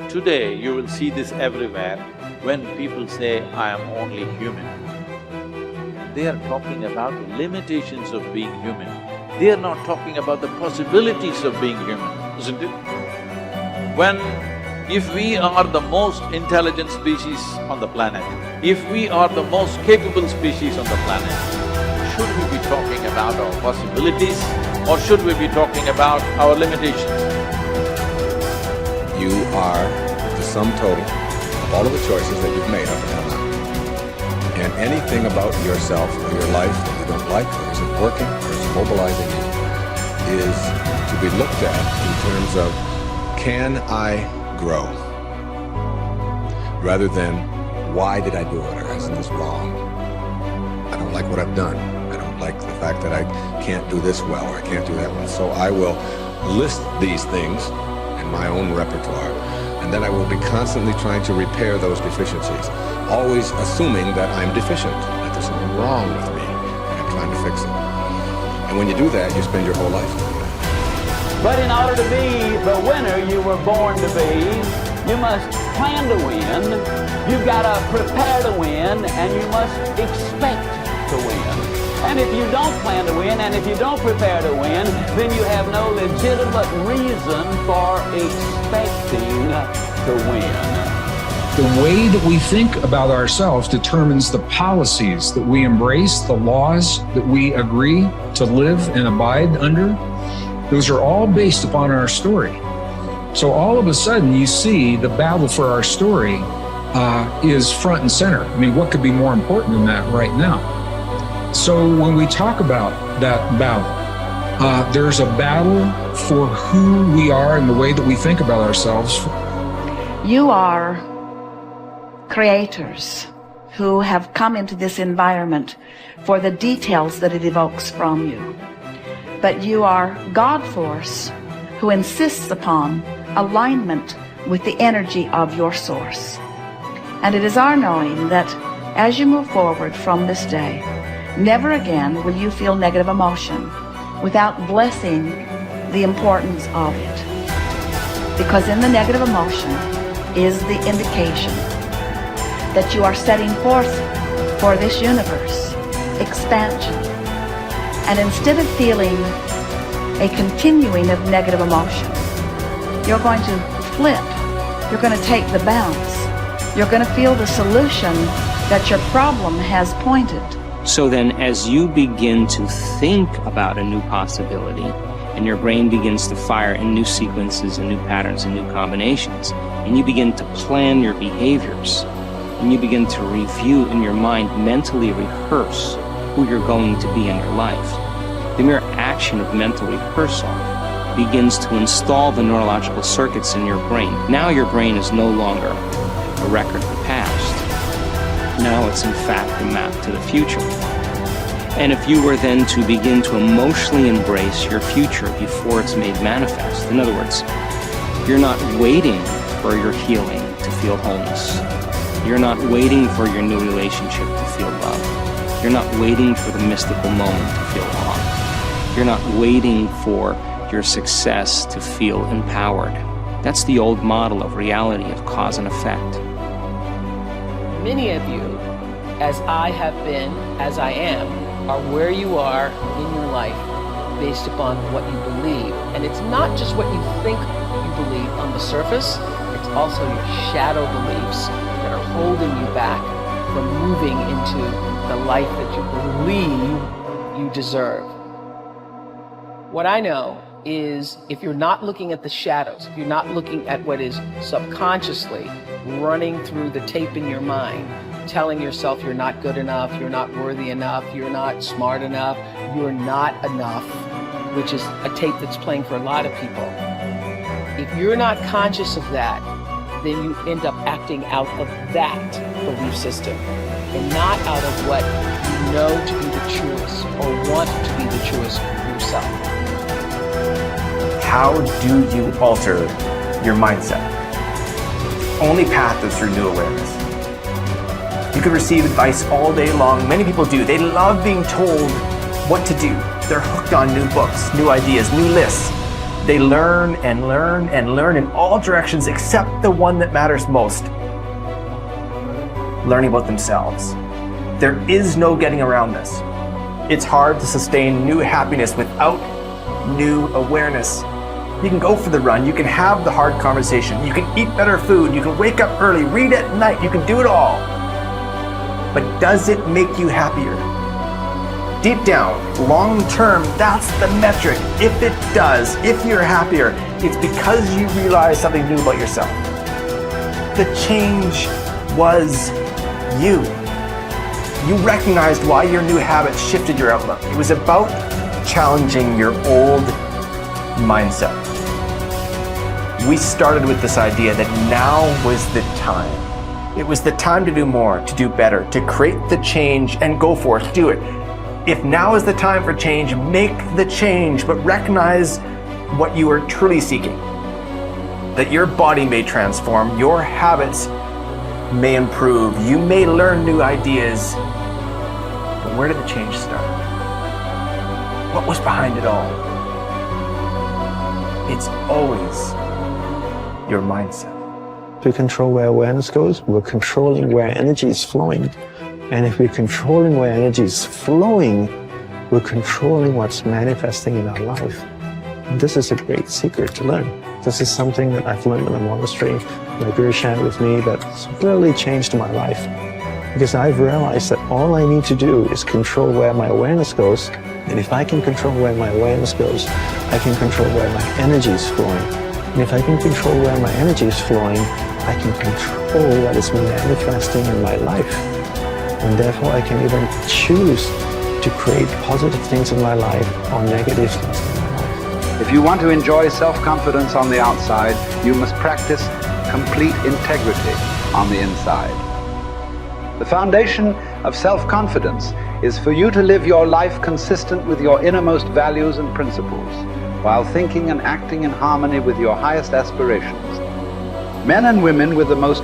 Today, you will see this everywhere when people say, I am only human. They are talking about the limitations of being human. They are not talking about the possibilities of being human, isn't it? If we are the most intelligent species on the planet, if we are the most capable species on the planet, should we be talking about our possibilities or should we be talking about our limitations? You are the sum total of all of the choices that you've made up until now. And anything about yourself or your life that you don't like, or isn't working, or is mobilizing you, is to be looked at in terms of, can I grow? Rather than, why did I do it, or isn't this wrong? I don't like what I've done. I don't like the fact that I can't do this well, or I can't do that well. So I will list these things in my own repertoire, and then I will be constantly trying to repair those deficiencies, always assuming that I'm deficient, that there's something wrong with me, and I'm trying to fix it. And when you do that, you spend your whole life doing that. But in order to be the winner you were born to be, you must plan to win, you've got to prepare to win, and you must expect to win. And if you don't plan to win, and if you don't prepare to win, then you have no legitimate reason for expecting to win. The way that we think about ourselves determines the policies that we embrace, the laws that we agree to live and abide under. Those are all based upon our story. So all of a sudden you see the battle for our story is front and center. I mean, what could be more important than that right now? So when we talk about that battle, there's a battle for who we are and the way that we think about ourselves. You are creators who have come into this environment for the details that it evokes from you. But you are God force who insists upon alignment with the energy of your source. And it is our knowing that as you move forward from this day, never again will you feel negative emotion without blessing the importance of it. Because in the negative emotion is the indication that you are setting forth for this universe expansion. And instead of feeling a continuing of negative emotion, you're going to flip. You're going to take the bounce. You're going to feel the solution that your problem has pointed. So then as you begin to think about a new possibility, and your brain begins to fire in new sequences and new patterns and new combinations, and you begin to plan your behaviors, and you begin to review in your mind, mentally rehearse who you're going to be in your life, the mere action of mental rehearsal begins to install the neurological circuits in your brain. Now your brain is no longer a record of the past. Now it's in fact a map to the future. And if you were then to begin to emotionally embrace your future before it's made manifest, in other words, you're not waiting for your healing to feel wholeness. You're not waiting for your new relationship to feel love. You're not waiting for the mystical moment to feel awe. You're not waiting for your success to feel empowered. That's the old model of reality, of cause and effect. Many of you, as I have been, as I am, are where you are in your life based upon what you believe. And it's not just what you think you believe on the surface, it's also your shadow beliefs that are holding you back from moving into the life that you believe you deserve. What I know is if you're not looking at the shadows, if you're not looking at what is subconsciously running through the tape in your mind, telling yourself you're not good enough, you're not worthy enough, you're not smart enough, you're not enough, which is a tape that's playing for a lot of people. If you're not conscious of that, then you end up acting out of that belief system and not out of what you know to be the truest or want to be the truest for yourself. How do you alter your mindset? Only path is through new awareness. You can receive advice all day long. Many people do. They love being told what to do. They're hooked on new books, new ideas, new lists. They learn and learn and learn in all directions except the one that matters most. Learning about themselves. There is no getting around this. It's hard to sustain new happiness without new awareness. You can go for the run, you can have the hard conversation, you can eat better food, you can wake up early, read at night, you can do it all. But does it make you happier? Deep down, long term, that's the metric. If it does, if you're happier, it's because you realize something new about yourself. The change was you. You recognized why your new habits shifted your outlook. It was about challenging your old mindset. We started with this idea that now was the time. It was the time to do more, to do better, to create the change and go for it, do it. If now is the time for change, make the change, but recognize what you are truly seeking. That your body may transform, your habits may improve, you may learn new ideas, but where did the change start? What was behind it all? It's always your mindset. If we control where awareness goes, we're controlling where energy is flowing. And if we're controlling where energy is flowing, we're controlling what's manifesting in our life. This is a great secret to learn. This is something that I've learned in the monastery. My Guru shared with me that's really changed my life. Because I've realized that all I need to do is control where my awareness goes. And if I can control where my awareness goes, I can control where my energy is flowing. And if I can control where my energy is flowing, I can control what is manifesting in my life. And therefore I can even choose to create positive things in my life or negative things in my life. If you want to enjoy self-confidence on the outside, you must practice complete integrity on the inside. The foundation of self-confidence is for you to live your life consistent with your innermost values and principles, while thinking and acting in harmony with your highest aspirations. Men and women with the most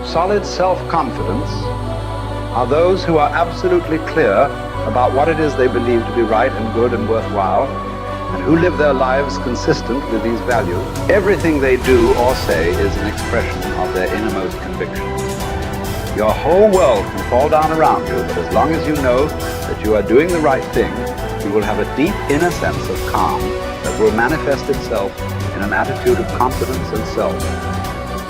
solid self-confidence are those who are absolutely clear about what it is they believe to be right and good and worthwhile, and who live their lives consistent with these values. Everything they do or say is an expression of their innermost convictions. Your whole world can fall down around you, but as long as you know that you are doing the right thing, you will have a deep inner sense of calm that will manifest itself in an attitude of confidence and self.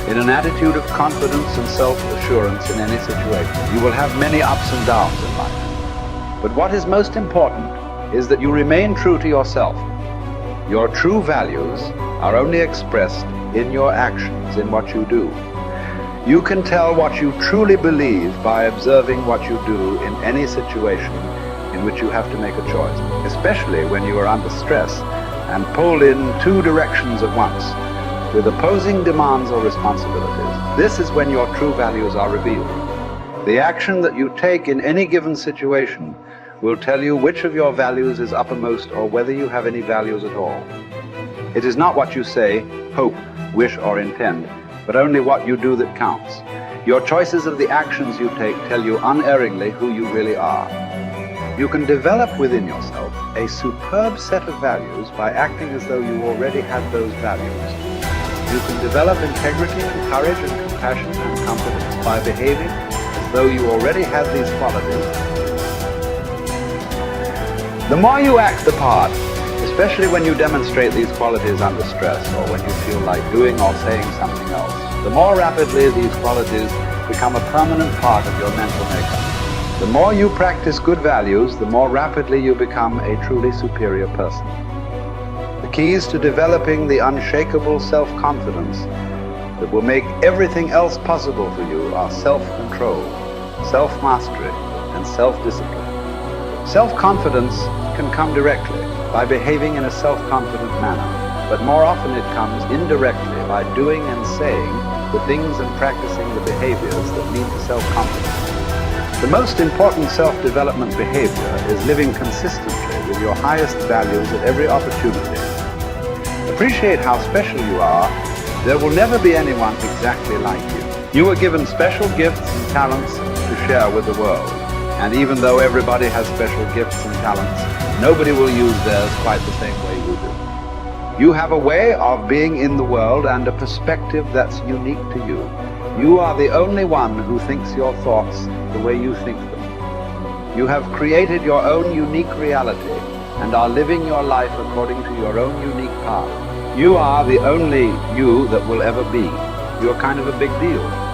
In an attitude of confidence and self-assurance in any situation. You will have many ups and downs in life. But what is most important is that you remain true to yourself. Your true values are only expressed in your actions, in what you do. You can tell what you truly believe by observing what you do in any situation in which you have to make a choice, especially when you are under stress and pulled in two directions at once, with opposing demands or responsibilities. This is when your true values are revealed. The action that you take in any given situation will tell you which of your values is uppermost or whether you have any values at all. It is not what you say, hope, wish, or intend, but only what you do that counts. Your choices of the actions you take tell you unerringly who you really are. You can develop within yourself a superb set of values by acting as though you already had those values. You can develop integrity and courage and compassion and confidence by behaving as though you already had these qualities. The more you act the part, especially when you demonstrate these qualities under stress or when you feel like doing or saying something else, the more rapidly these qualities become a permanent part of your mental makeup. The more you practice good values, the more rapidly you become a truly superior person. The keys to developing the unshakable self-confidence that will make everything else possible for you are self-control, self-mastery, and self-discipline. Self-confidence can come directly by behaving in a self-confident manner, but more often it comes indirectly by doing and saying the things and practicing the behaviors that lead to self-confidence. The most important self-development behavior is living consistently with your highest values at every opportunity. Appreciate how special you are. There will never be anyone exactly like you. You were given special gifts and talents to share with the world. And even though everybody has special gifts and talents, nobody will use theirs quite the same way you do. You have a way of being in the world and a perspective that's unique to you. You are the only one who thinks your thoughts the way you think them. You have created your own unique reality and are living your life according to your own unique path. You are the only you that will ever be. You're kind of a big deal.